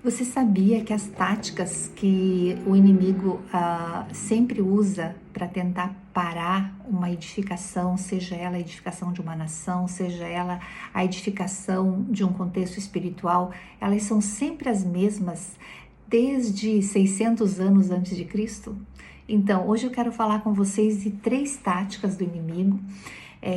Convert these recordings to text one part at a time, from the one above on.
Você sabia que as táticas que o inimigo sempre usa para tentar parar uma edificação, seja ela a edificação de uma nação, seja ela a edificação de um contexto espiritual, elas são sempre as mesmas desde 600 anos antes de Cristo? Então, hoje eu quero falar com vocês de 3 táticas do inimigo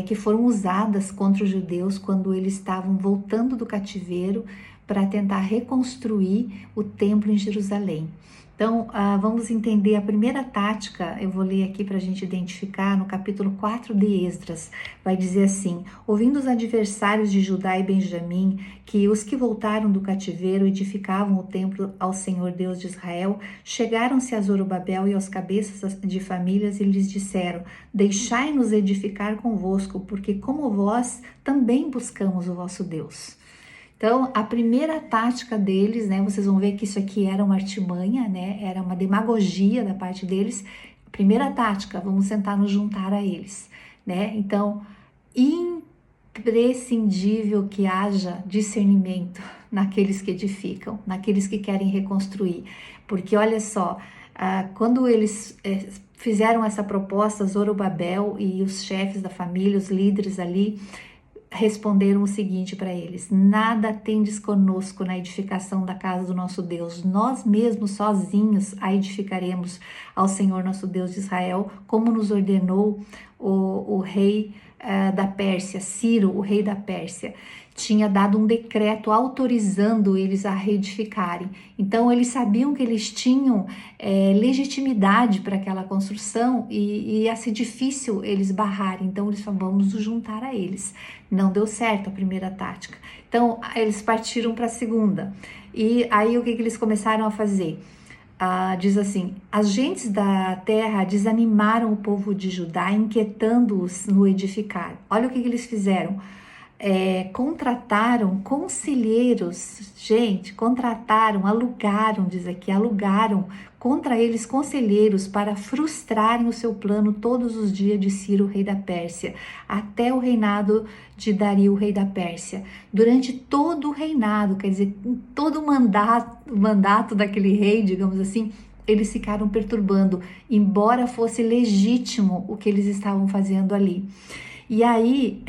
que foram usadas contra os judeus quando eles estavam voltando do cativeiro para tentar reconstruir o templo em Jerusalém. Então, vamos entender a primeira tática. Eu vou ler aqui para a gente identificar no capítulo 4 de Esdras. Vai dizer assim: ouvindo os adversários de Judá e Benjamim que os que voltaram do cativeiro edificavam o templo ao Senhor Deus de Israel, chegaram-se a Zorobabel e aos cabeças de famílias e lhes disseram: deixai-nos edificar convosco, porque como vós também buscamos o vosso Deus. Então, a primeira tática deles, né, vocês vão ver que isso aqui era uma artimanha, né, era uma demagogia da parte deles. Primeira tática, vamos tentar nos juntar a eles, né? Então, imprescindível que haja discernimento naqueles que edificam, naqueles que querem reconstruir, porque olha só, quando eles fizeram essa proposta, Zorobabel e os chefes da família, os líderes ali, responderam o seguinte para eles: nada tendes conosco na edificação da casa do nosso Deus, nós mesmos sozinhos a edificaremos ao Senhor nosso Deus de Israel, como nos ordenou o rei da Pérsia, Ciro, o rei da Pérsia. Tinha dado um decreto autorizando eles a reedificarem. Então, eles sabiam que eles tinham legitimidade para aquela construção e ia ser difícil eles barrarem. Então, eles falaram: vamos nos juntar a eles. Não deu certo a primeira tática. Então, eles partiram para a segunda. E aí, o que eles começaram a fazer? Diz assim: as gentes da terra desanimaram o povo de Judá, inquietando-os no edificar. Olha o que eles fizeram. Contrataram conselheiros, alugaram contra eles conselheiros para frustrarem o seu plano todos os dias de Ciro, rei da Pérsia, até o reinado de Dario, rei da Pérsia. Durante todo o reinado, quer dizer, todo o mandato daquele rei, digamos assim, eles ficaram perturbando, embora fosse legítimo o que eles estavam fazendo ali. E aí,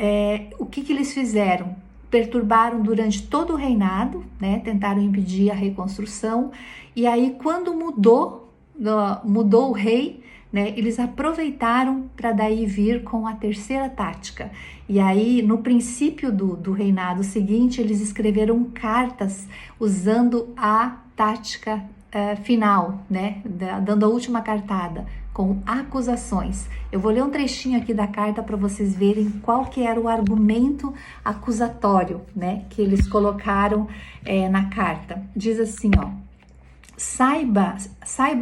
o que eles fizeram? Perturbaram durante todo o reinado, né? Tentaram impedir a reconstrução. E aí, quando mudou o rei, né? Eles aproveitaram para daí vir com a terceira tática. E aí, no princípio do reinado seguinte, eles escreveram cartas usando a tática final, né? Dando a última cartada, com acusações. Eu vou ler um trechinho aqui da carta para vocês verem qual que era o argumento acusatório, né, que eles colocaram na carta. Diz assim, ó: saiba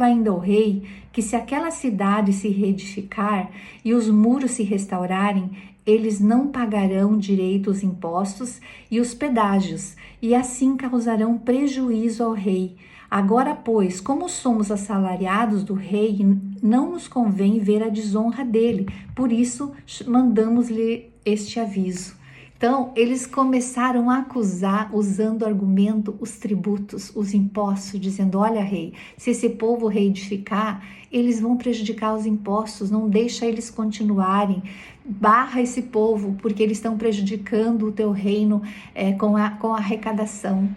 ainda o rei que se aquela cidade se reedificar e os muros se restaurarem, eles não pagarão direito os impostos e os pedágios, e assim causarão prejuízo ao rei. Agora, pois, como somos assalariados do rei, não nos convém ver a desonra dele, por isso mandamos-lhe este aviso. Então, eles começaram a acusar, usando o argumento, os tributos, os impostos, dizendo: olha, rei, se esse povo reedificar, eles vão prejudicar os impostos, não deixa eles continuarem, barra esse povo, porque eles estão prejudicando o teu reino com a arrecadação.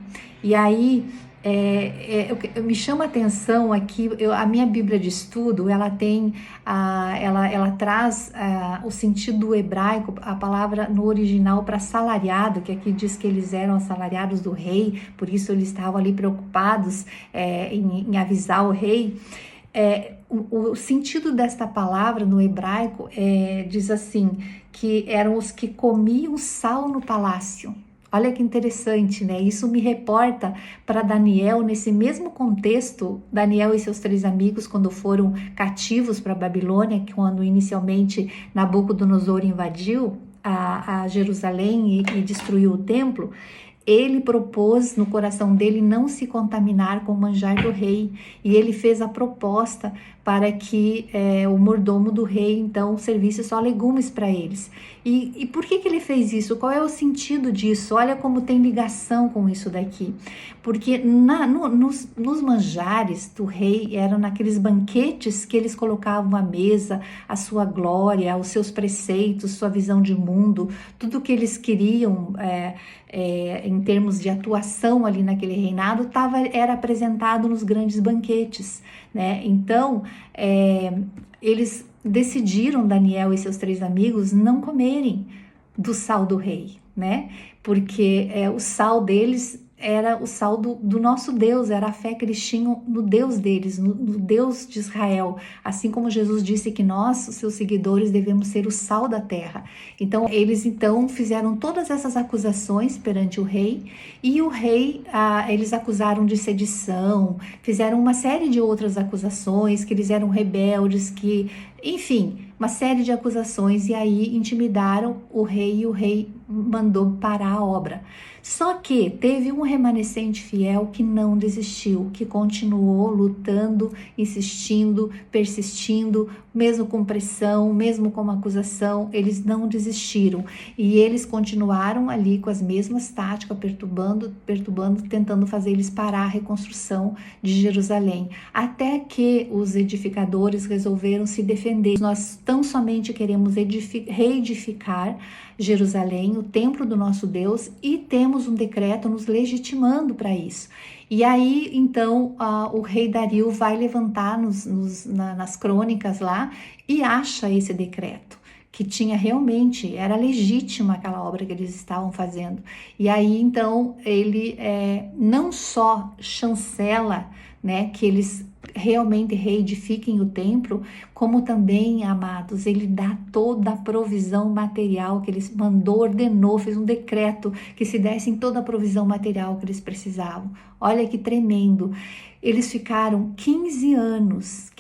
E aí, me chama a atenção aqui, a minha Bíblia de estudo, ela tem, ela traz o sentido hebraico, a palavra no original para assalariado, que aqui diz que eles eram assalariados do rei, por isso eles estavam ali preocupados em avisar o rei. O sentido desta palavra no hebraico diz assim, que eram os que comiam sal no palácio. Olha que interessante, né? Isso me reporta para Daniel, nesse mesmo contexto, Daniel e seus 3 amigos, quando foram cativos para a Babilônia, quando inicialmente Nabucodonosor invadiu a Jerusalém e destruiu o templo. Ele propôs no coração dele não se contaminar com o manjar do rei, e ele fez a proposta para que o mordomo do rei então servisse só legumes para eles. E por que ele fez isso? Qual é o sentido disso? Olha como tem ligação com isso daqui. Porque nos manjares do rei, eram naqueles banquetes que eles colocavam à mesa a sua glória, os seus preceitos, sua visão de mundo, tudo que eles queriam em termos de atuação ali naquele reinado, era apresentado nos grandes banquetes, né? Então, eles decidiram, Daniel e seus 3 amigos, não comerem do sal do rei, né? Porque o sal deles era o sal do nosso Deus, era a fé que eles tinham no Deus deles, no Deus de Israel. Assim como Jesus disse que nós, os seus seguidores, devemos ser o sal da terra. Então, eles fizeram todas essas acusações perante o rei, e o rei, eles acusaram de sedição, fizeram uma série de outras acusações, que eles eram rebeldes, enfim, uma série de acusações, e aí intimidaram o rei, e o rei mandou parar a obra. Só que teve um remanescente fiel que não desistiu, que continuou lutando, insistindo, persistindo, mesmo com pressão, mesmo com acusação, eles não desistiram. E eles continuaram ali com as mesmas táticas, perturbando, tentando fazer eles parar a reconstrução de Jerusalém. Até que os edificadores resolveram se defender. Nós tão somente queremos reedificar Jerusalém, o templo do nosso Deus, e temos um decreto nos legitimando para isso. E aí, então, o rei Dario vai levantar nas crônicas lá e acha esse decreto, que era legítima aquela obra que eles estavam fazendo. E aí, então, ele não só chancela, né, que eles realmente reedifiquem o templo, como também, amados, ele dá toda a provisão material que ele ordenou, fez um decreto que se dessem toda a provisão material que eles precisavam. Olha que tremendo. Eles ficaram 15 anos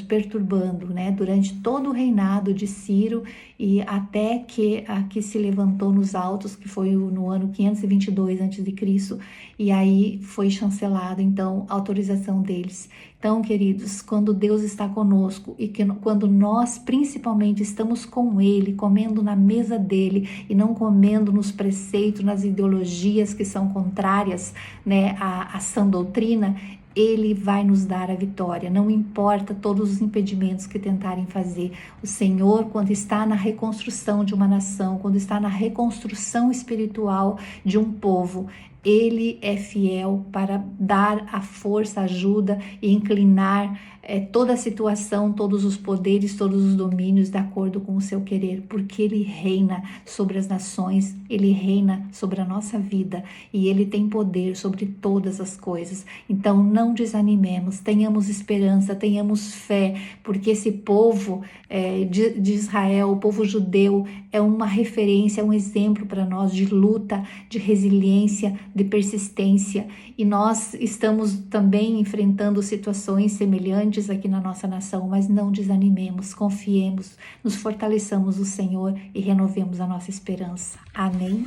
perturbando, né, durante todo o reinado de Ciro, e até que se levantou nos altos, que foi no ano 522 a.C., e aí foi chancelado, então, a autorização deles. Então, queridos, quando Deus está conosco e quando nós principalmente estamos com Ele, comendo na mesa dele e não comendo nos preceitos, nas ideologias que são contrárias, né, à sã doutrina, Ele vai nos dar a vitória, não importa todos os impedimentos que tentarem fazer. O Senhor, quando está na reconstrução de uma nação, quando está na reconstrução espiritual de um povo, Ele é fiel para dar a força, a ajuda e inclinar toda a situação, todos os poderes, todos os domínios de acordo com o seu querer, porque Ele reina sobre as nações, Ele reina sobre a nossa vida e Ele tem poder sobre todas as coisas. Então não desanimemos, tenhamos esperança, tenhamos fé, porque esse povo de Israel, o povo judeu, é uma referência, é um exemplo para nós de luta, de resiliência, de persistência, e nós estamos também enfrentando situações semelhantes aqui na nossa nação, mas não desanimemos, confiemos, nos fortaleçamos no Senhor e renovemos a nossa esperança. Amém?